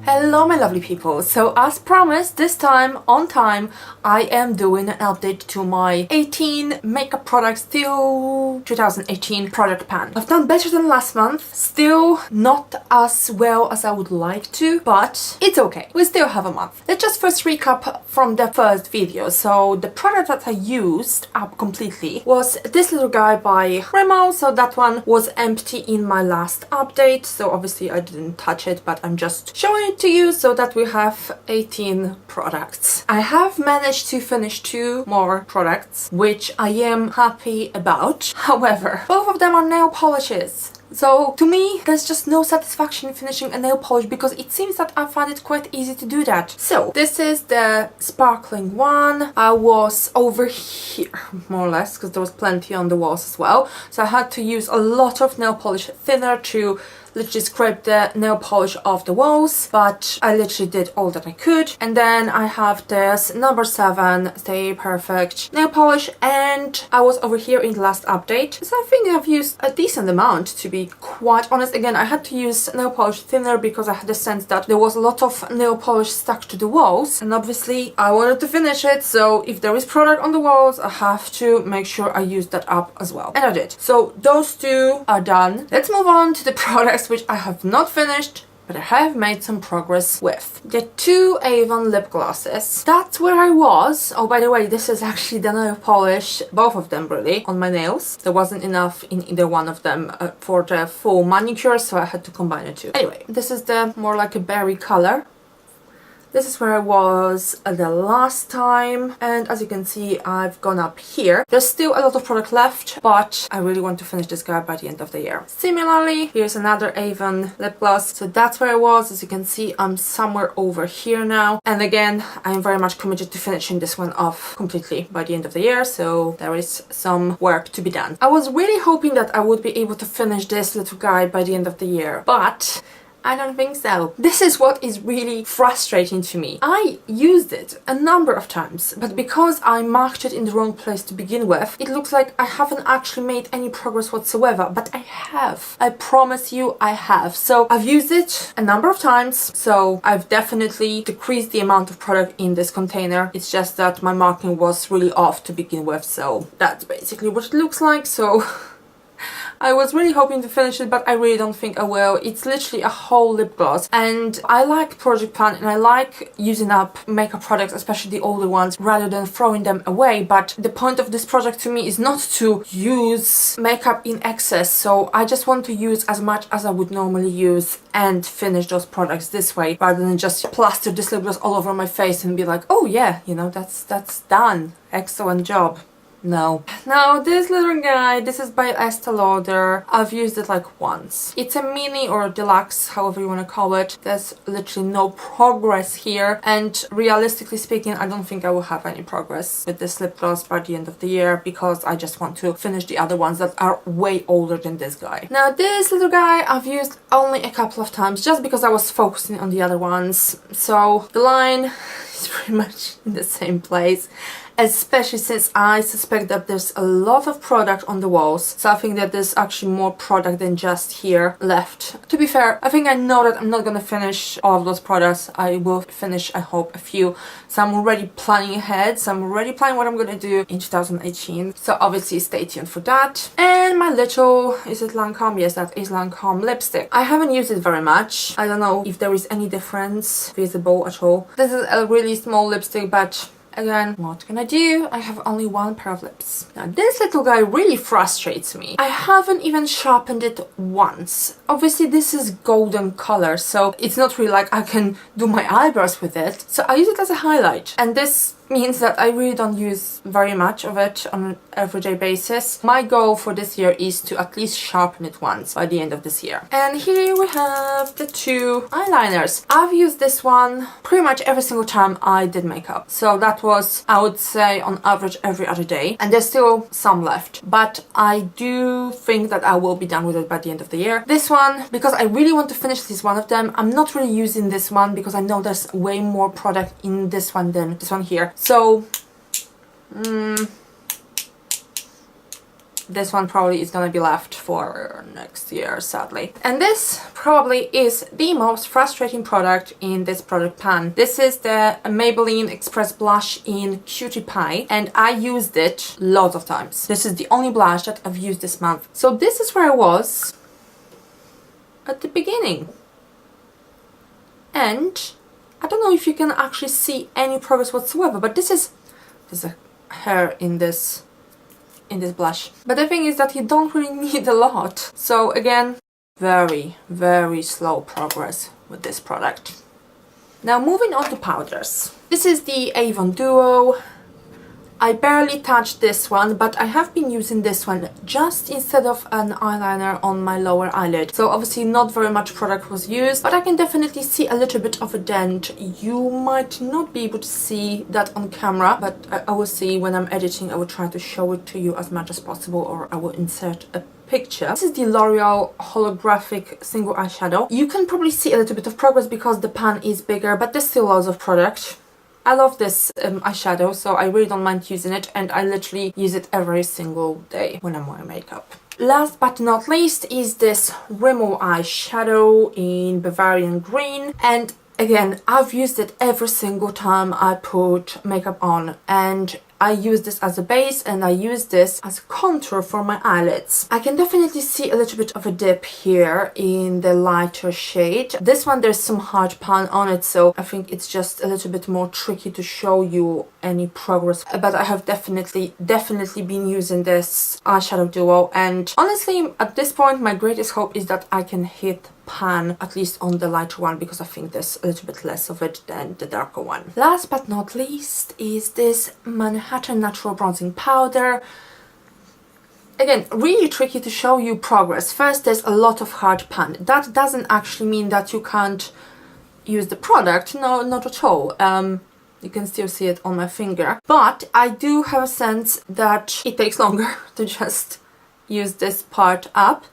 Hello my lovely people, so as promised, this time on time I am doing an update to my 18 makeup products till 2018 product pan. I've done better than last month, still not as well as I would like to, but it's okay, we still have a month. Let's just first recap from the first video. So the product that I used up completely was this little guy by Rimmel, so that one was empty in my last update, so obviously I didn't touch it, but I'm just showing it to you so that we have 18 products. I have managed to finish 2 more products, which I am happy about. However, both of them are nail polishes. So to me, there's just no satisfaction in finishing a nail polish because it seems that I find it quite easy to do that. So this is the sparkling one. I was over here, more or less, because there was plenty on the walls as well. So I had to use a lot of nail polish thinner to literally scrape the nail polish off the walls, but I literally did all that I could. And then I have this number 7 Stay Perfect nail polish, and I was over here in the last update, so I think I've used a decent amount, to be quite honest. Again, I had to use nail polish thinner because I had the sense that there was a lot of nail polish stuck to the walls, and obviously I wanted to finish it, so if there is product on the walls I have to make sure I use that up as well, and I did. So those 2 are done. Let's move on to the products which I have not finished, but I have made some progress with. The 2 Avon lip glosses. That's where I was. Oh, by the way, this is actually the nail polish, both of them really, on my nails. There wasn't enough in either one of them for the full manicure, so I had to combine the 2. Anyway, this is the more like a berry color. This is where I was the last time, and as you can see I've gone up here. There's still a lot of product left, but I really want to finish this guy by the end of the year. Similarly, here's another Avon lip gloss. So that's where I was. As you can see, I'm somewhere over here now, and again I'm very much committed to finishing this one off completely by the end of the year, so there is some work to be done. I was really hoping that I would be able to finish this little guy by the end of the year, but I don't think so. This is what is really frustrating to me. I used it a number of times, but because I marked it in the wrong place to begin with, it looks like I haven't actually made any progress whatsoever, but I have. I promise you I have. So I've used it a number of times, so I've definitely decreased the amount of product in this container. It's just that my marking was really off to begin with, so that's basically what it looks like. So I was really hoping to finish it, but I really don't think I will. It's literally a whole lip gloss, and I like Project Pan and I like using up makeup products, especially the older ones, rather than throwing them away. But the point of this project to me is not to use makeup in excess, so I just want to use as much as I would normally use and finish those products this way, rather than just plaster this lip gloss all over my face and be like, oh yeah, you know, that's done, excellent job. No. Now this little guy, this is by Estee Lauder. I've used it like once. It's a mini or deluxe, however you want to call it. There's literally no progress here, and realistically speaking I don't think I will have any progress with this lip gloss by the end of the year, because I just want to finish the other ones that are way older than this guy. Now this little guy I've used only a couple of times just because I was focusing on the other ones, so the line is pretty much in the same place, especially since I suspect that there's a lot of product on the walls, so I think that there's actually more product than just here left. To be fair, I think I know that I'm not gonna finish all of those products. I will finish, I hope, a few, so I'm already planning ahead, so I'm already planning what I'm gonna do in 2018, so obviously stay tuned for that. And my little, is it Lancome? Yes, that is Lancome lipstick. I haven't used it very much. I don't know if there is any difference visible at all. This is a really small lipstick, but again, what can I do? I have only 1 pair of lips. Now this little guy really frustrates me. I haven't even sharpened it once. Obviously this is golden color, so it's not really like I can do my eyebrows with it. So I use it as a highlight, and this means that I really don't use very much of it on an everyday basis. My goal for this year is to at least sharpen it once by the end of this year. And here we have the 2 eyeliners. I've used this one pretty much every single time I did makeup, so that was, I would say, on average every other day, and there's still some left, but I do think that I will be done with it by the end of the year. This one, because I really want to finish this one of them, I'm not really using this one because I know there's way more product in this one than this one here. So this one probably is gonna be left for next year, sadly. And this probably is the most frustrating product in this product pan. This is the Maybelline Express Blush in Cutie Pie, and I used it lots of times. This is the only blush that I've used this month. So this is where I was at the beginning. And I don't know if you can actually see any progress whatsoever, but there's a hair in this blush. But the thing is that you don't really need a lot. So again, very, very slow progress with this product. Now moving on to powders. This is the Avon Duo. I barely touched this one, but I have been using this one just instead of an eyeliner on my lower eyelid. So obviously not very much product was used, but I can definitely see a little bit of a dent. You might not be able to see that on camera, but I will see when I'm editing. I will try to show it to you as much as possible, or I will insert a picture. This is the L'Oreal holographic single eyeshadow. You can probably see a little bit of progress because the pan is bigger, but there's still lots of product. I love this eyeshadow, so I really don't mind using it, and I literally use it every single day when I'm wearing makeup. Last but not least is this Rimmel eyeshadow in Bavarian Green, and again, I've used it every single time I put makeup on, and I use this as a base and I use this as a contour for my eyelids. I can definitely see a little bit of a dip here in the lighter shade. This one, there's some hard pan on it, so I think it's just a little bit more tricky to show you any progress. But I have definitely been using this eyeshadow duo, and honestly, at this point, my greatest hope is that I can hit pan at least on the lighter one, because I think there's a little bit less of it than the darker one. Last but not least is this Manhattan Natural Bronzing Powder. Again, really tricky to show you progress. First, there's a lot of hard pan. That doesn't actually mean that you can't use the product. No, not at all. You can still see it on my finger. But I do have a sense that it takes longer to just use this part up.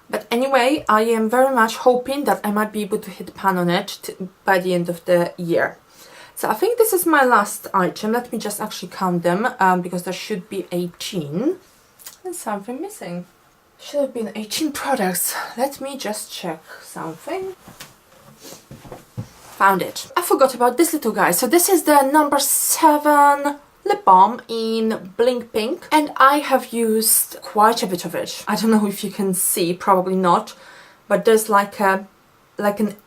But anyway, I am very much hoping that I might be able to hit pan on it by the end of the year. So I think this is my last item. Let me just actually count them, because there should be 18. And something missing. Should have been 18 products. Let me just check something. Found it. I forgot about this little guy. So this is the number 7 lip balm in Blink Pink, and I have used quite a bit of it. I don't know if you can see, probably not, but there's like an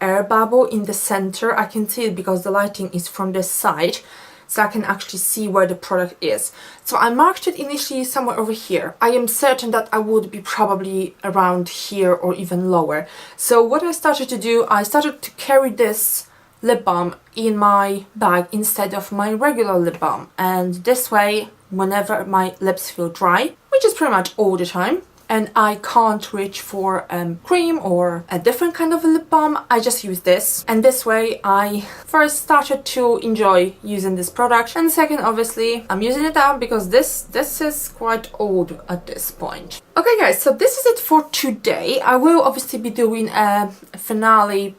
air bubble in the center. I can see it because the lighting is from this side, so I can actually see where the product is. So I marked it initially somewhere over here. I am certain that I would be probably around here or even lower. So what I started to do, I started to carry this lip balm in my bag instead of my regular lip balm, and this way, whenever my lips feel dry, which is pretty much all the time, and I can't reach for cream or a different kind of a lip balm, I just use this. And this way I first started to enjoy using this product, and second, obviously, I'm using it up because this is quite old at this point. Okay guys, so this is it for today. I will obviously be doing a finale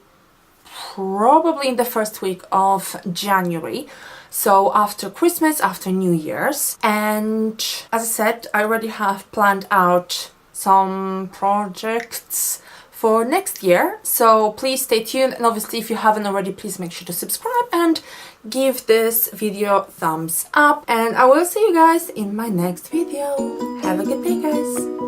probably in the first week of January, so after Christmas, after New Year's. And as I said, I already have planned out some projects for next year, so please stay tuned, and obviously if you haven't already, please make sure to subscribe and give this video a thumbs up, and I will see you guys in my next video. Have a good day, guys.